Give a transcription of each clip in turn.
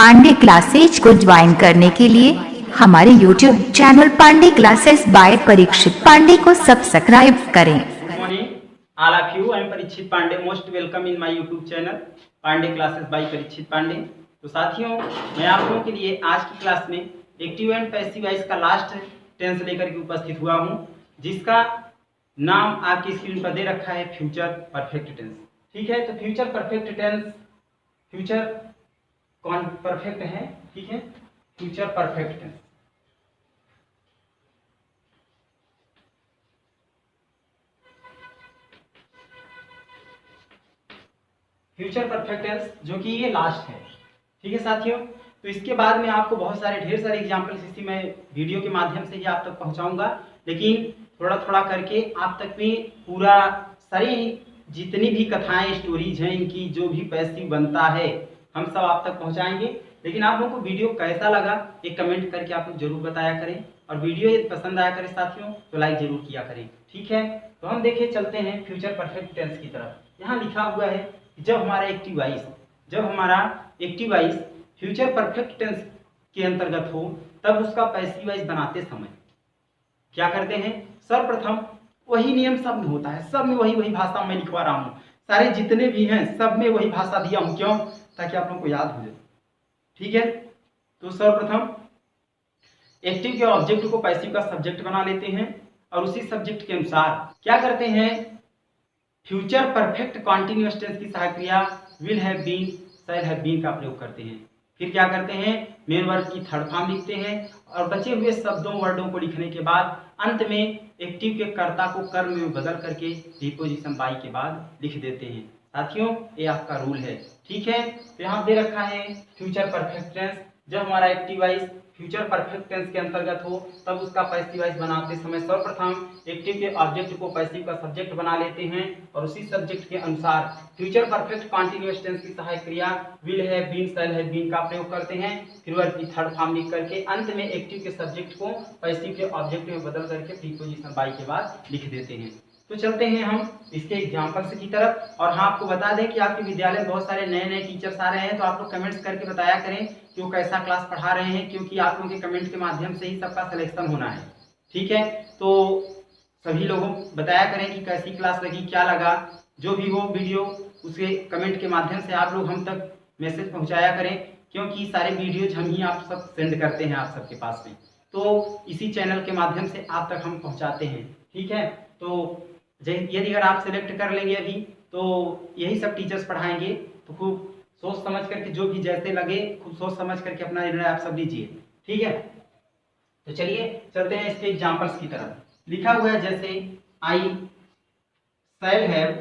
Pandey classes को join करने के लिए हमारे YouTube channel Pandey classes by Parikshit Pandey को सब्सक्राइब करें। Good morning all of you. I am Parikshit Pandey. Most welcome in my YouTube channel Pandey classes by Parikshit Pandey. तो साथियों, मैं आप लोगों के लिए आज की क्लास में एक्टिव एंड पैसिव वॉइस का लास्ट टेंस लेकर के उपस्थित हुआ हूं, जिसका नाम आपकी स्क्रीन पर दे रखा है फ्यूचर परफेक्ट टेंस। ठीक है, तो फ्यूचर परफेक्ट टेंस फ्यूचर कौन परफेक्ट है, ठीक है, future perfect tense. Future perfect tense जो कि ये लास्ट है। ठीक है साथियों, तो इसके बाद में आपको बहुत सारे ढेर सारे एग्जाम्पल्स इसी मैं वीडियो के माध्यम से ही आप तक पहुंचाऊंगा, लेकिन थोड़ा थोड़ा करके आप तक में पूरा सारी जितनी भी कथाएं स्टोरीज हैं इनकी जो भी पैसिव बनता है हम सब आप तक पहुंचाएंगे। लेकिन आप लोगों को वीडियो कैसा लगा एक कमेंट करके आप लोग जरूर बताया करें, और वीडियो यदि पसंद आया करे साथियों तो लाइक जरूर किया करें। ठीक है, तो हम देखिए चलते हैं फ्यूचर परफेक्ट टेंस की तरफ। यहाँ लिखा हुआ है जब हमारा active voice future perfect tense के अंतर्गत हो तब उसका पैसिव वॉइस बनाते समय क्या करते हैं। सर्वप्रथम वही नियम सब में होता है, सब में वही भाषा मैं लिखवा रहा हूँ, सारे जितने भी हैं सब में वही भाषा दिया हूँ। क्यों? ताकि आप लोगों को याद हो जाए। ठीक है, तो सर्वप्रथम एक्टिव के ऑब्जेक्ट को पैसिव का सब्जेक्ट बना लेते हैं और उसी सब्जेक्ट के अनुसार क्या करते हैं, फ्यूचर परफेक्ट कॉन्टिन्यूअस टेंस की सहायक क्रिया will have been, shall have been का प्रयोग करते हैं। फिर क्या करते हैं, मेन वर्ब की थर्ड फॉर्म लिखते हैं और बचे हुए शब्दों वर्डों को लिखने के बाद अंत में एक्टिव के कर्ता को कर्म में बदल करके प्रीपोजिशन बाई के बाद लिख देते हैं। साथियों, ये आपका रूल है। ठीक है, तो यहाँ दे रखा है फ्यूचर परफेक्ट टेंस जब हमारा active voice future perfect tense के अंतर्गत हो तब उसका पैसिव वॉइस बनाते समय सर्वप्रथम एक्टिव के ऑब्जेक्ट को पैसिव का सब्जेक्ट बना लेते हैं और उसी सब्जेक्ट के अनुसार फ्यूचर परफेक्ट कॉन्टिन्यूअस टेंस की सहायक क्रिया will have been, shall have been का प्रयोग करते हैं। फिर वर्ब की थर्ड फॉर्म लिख करके अंत में एक्टिव के सब्जेक्ट को पैसिव के ऑब्जेक्ट में बदल करके प्रीपोजिशन बाई के बाद लिख देते हैं। तो चलते हैं हम इसके एग्जाम्पल्स की तरफ। और हाँ, आपको बता दें कि आपके विद्यालय में बहुत सारे नए नए टीचर्स आ रहे हैं, तो आप लोग कमेंट्स करके बताया करें कि वो कैसा क्लास पढ़ा रहे हैं, क्योंकि आप लोगों के कमेंट के माध्यम से ही सबका सिलेक्शन होना है। ठीक है, तो सभी लोगों बताया करें कि कैसी क्लास लगी, क्या लगा, जो भी हो वीडियो उसके कमेंट के माध्यम से आप लोग हम तक मैसेज पहुंचाया करें, क्योंकि सारे वीडियोज हम ही आप सब सेंड करते हैं आप सबके पास में, तो इसी चैनल के माध्यम से आप तक हम पहुंचाते हैं। ठीक है, तो यदि अगर आप सेलेक्ट कर लेंगे अभी तो यही सब टीचर्स पढ़ाएंगे, तो खूब सोच समझ करके जो भी जैसे लगे खूब सोच समझ करके अपना निर्णय आप सब लीजिए। ठीक है, तो चलिए चलते हैं इसके एग्जांपल्स की तरफ। लिखा हुआ है जैसे I shall have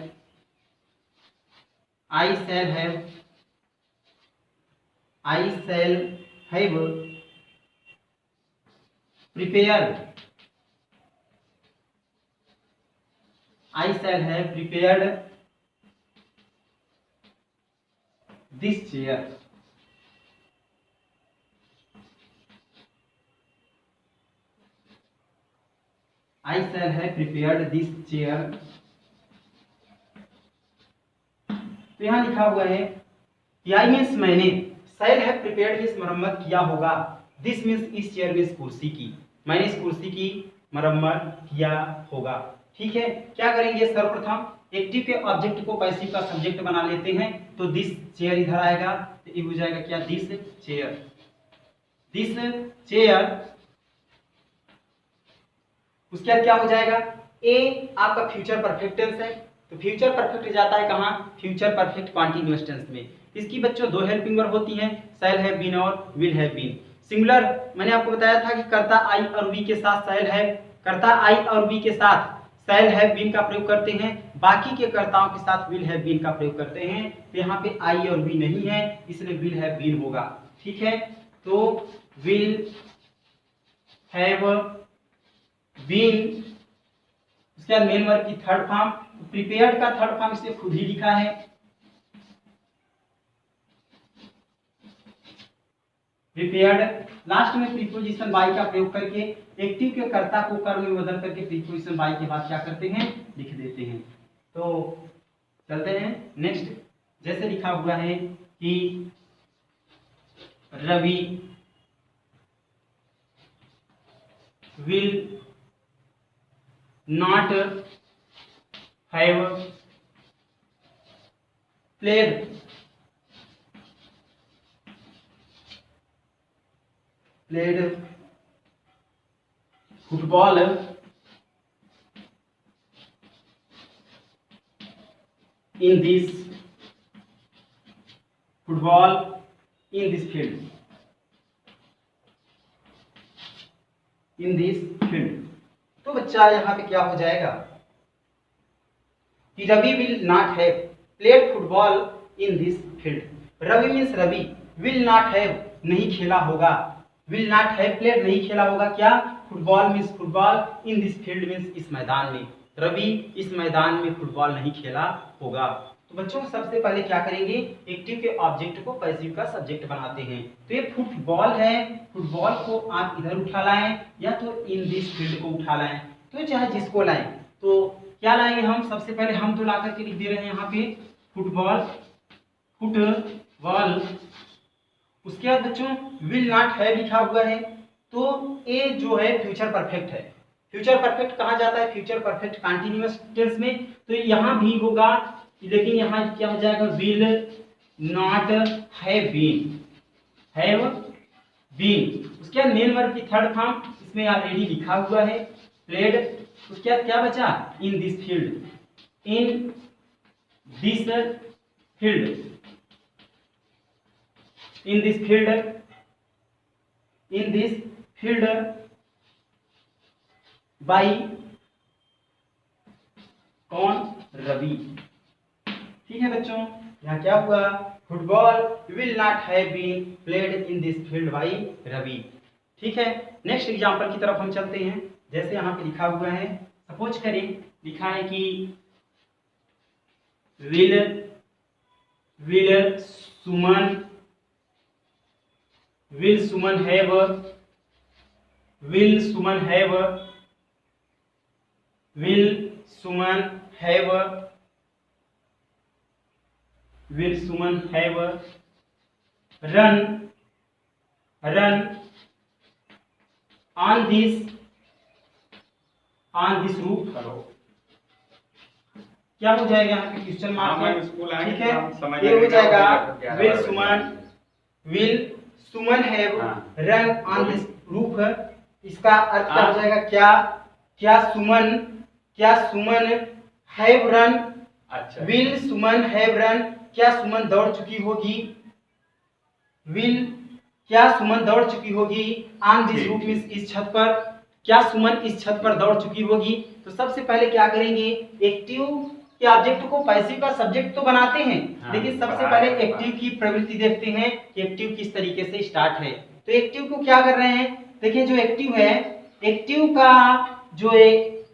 prepared this chair. I shall have prepared this chair. तो यहाँ लिखा हुआ है कि आई मीन्स मैंने, शैल हैव प्रिपेयर्ड मीन्स मरम्मत किया होगा, दिस मीन्स इस चेयर मीन्स कुर्सी की, मैंने इस कुर्सी की मरम्मत किया होगा। ठीक है, क्या करेंगे, सर्वप्रथम एक्टिव के ऑब्जेक्ट को पैसिव का सब्जेक्ट बना लेते हैं, तो दिस चेयर इधर आएगा, तो ये हो जाएगा क्या, दिस चेयर। उसके बाद क्या हो जाएगा, ए आपका फ्यूचर परफेक्ट टेंस है, तो फ्यूचर परफेक्ट जाता है कहाँ, फ्यूचर परफेक्ट कॉन्टिन्यूअस टेंस में। इसकी बच्चों दो हेल्पिंग वर्ब होती हैं, शैल हैव बीन और विल हैव बीन। सिंगुलर मैंने आपको बताया था कि कर्ता आई और वी के साथ शैल हैव, कर्ता आई और वी के साथ शैल हैव बीन का प्रयोग करते हैं, बाकी के कर्ताओं के साथ विल हैव बीन का प्रयोग करते हैं। तो यहाँ पे आई और वी नहीं है, इसलिए विल हैव बीन होगा। ठीक है, तो विल हैव बीन, उसके बाद मेन वर्ब की थर्ड फॉर्म, प्रिपेयर्ड का थर्ड फॉर्म इसने खुद ही लिखा है, प्रिपेयर्ड। लास्ट में प्रीपोजिशन बाई का प्रयोग करके एक्टिव के कर्ता को कर्म में बदल करके प्रीपोजिशन बाई के बाद क्या करते हैं, लिख देते हैं। तो चलते हैं नेक्स्ट। जैसे लिखा हुआ है कि Ravi will not have played football in this field तो बच्चा यहाँ पे क्या हो जाएगा कि Ravi will not have played football in this field. Ravi means Ravi, will not have नहीं खेला होगा, विल नॉट हैव प्लेड नहीं खेला होगा क्या, football means football, in this field means इस मैदान में, रवि इस मैदान में फुटबॉल नहीं खेला होगा। तो बच्चों सबसे पहले क्या करेंगे, एक्टिव के ऑब्जेक्ट को पैसिव का सब्जेक्ट बनाते हैं। तो ये फुटबॉल है, फुटबॉल को आप इधर उठा लाएं या तो इन दिस फील्ड को उठा लाएं, तो चाहे जिसको लाएं। तो क्या लाएंगे हम, सबसे पहले हम तो ला करके लिख दे रहे हैं यहाँ पे फुटबॉल, उसके बाद बच्चों विल नॉट है लिखा हुआ है, तो ए जो है फ्यूचर परफेक्ट है। फ्यूचर परफेक्ट कहा जाता है, फ्यूचर परफेक्ट कंटीन्यूअस टेंस में, तो यहाँ भी होगा, लेकिन यहाँ क्या हो जाएगा, विल नॉट हैव बीन। उसके बाद मेन वर्ब की थर्ड फॉर्म इसमें ऑलरेडी लिखा हुआ है, प्लेड। उसके बाद क्या बचा, in this field, in this field, in this field, in this field by कौन, रवि। ठीक है बच्चों, यहाँ क्या हुआ, football will not have been played in this field by Ravi. ठीक है, नेक्स्ट एग्जांपल की तरफ हम चलते हैं। जैसे यहाँ पे लिखा हुआ है, सपोज करें लिखा है कि will Suman have run on this roof करो। क्या हो जाएगा यहाँ पे, क्वेश्चन मार्क है, ठीक है, ये हो जाएगा will Suman have run on this roof. इसका अर्थ क्या हो जाएगा, क्या Suman have run, will Suman have run, क्या सुमन दौड़ चुकी होगी, विल क्या सुमन दौड़ चुकी होगी, ऑन दिस रूफ मींस इस छत पर, क्या सुमन इस छत पर दौड़ चुकी होगी। तो सबसे पहले क्या करेंगे, एक्टिव के ऑब्जेक्ट को पैसिव का सब्जेक्ट तो बनाते हैं, लेकिन सबसे पहले एक्टिव की प्रवृत्ति देखते हैं कि एक्टिव किस तरीके से स्टार्ट है। तो एक्टिव को क्या कर रहे हैं, देखिए जो एक्टिव है, एक्टिव का जो एक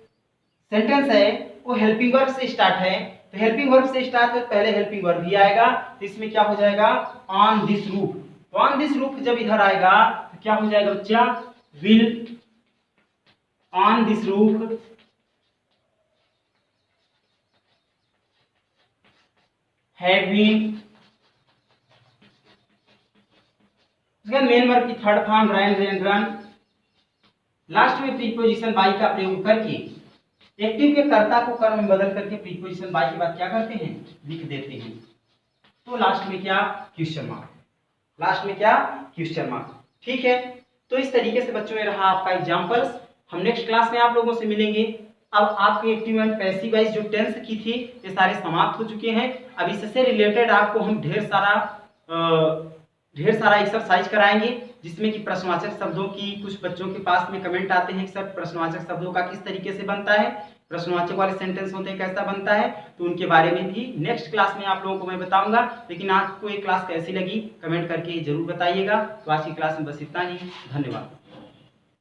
सेंटेंस है वो हेल्पिंग वर्ब से स्टार्ट है, तो हेल्पिंग वर्ब से स्टार्ट है, पहले हेल्पिंग वर्ब ही आएगा, तो इसमें क्या हो जाएगा, ऑन दिस रूफ। तो ऑन दिस रूफ जब इधर आएगा तो क्या हो जाएगा बच्चा, will on this roof have been. उसके मेन वर्ब की थर्ड फॉर्म रन। लास्ट में प्रीपोजिशन बाई का प्रयोग करके एक्टिव के कर्ता को कर्म में बदल करके प्रीपोजिशन बाई के बाद क्या करते हैं, लिख देते हैं। तो लास्ट में क्या, क्वेश्चन मार्क। ठीक है, तो इस तरीके से बच्चों में रहा आपका एग्जांपल्स। हम नेक्स्ट क्लास में आप लोगों से मिलेंगे। अब आपके एक्टिव एंड पैसिव वाइज जो टेंस की थी ये सारे समाप्त हो चुके हैं। अब इससे रिलेटेड आपको हम ढेर सारा एक्सरसाइज कराएंगे, जिसमें कि प्रश्नवाचक शब्दों की, कुछ बच्चों के पास में कमेंट आते हैं कि सर प्रश्नवाचक शब्दों का किस तरीके से बनता है, प्रश्नवाचक वाले सेंटेंस होते हैं कैसा बनता है, तो उनके बारे में भी नेक्स्ट क्लास में आप लोगों को मैं बताऊंगा। लेकिन आपको ये क्लास कैसी लगी कमेंट करके जरूर बताइएगा। तो आज की क्लास में बस इतना ही, धन्यवाद।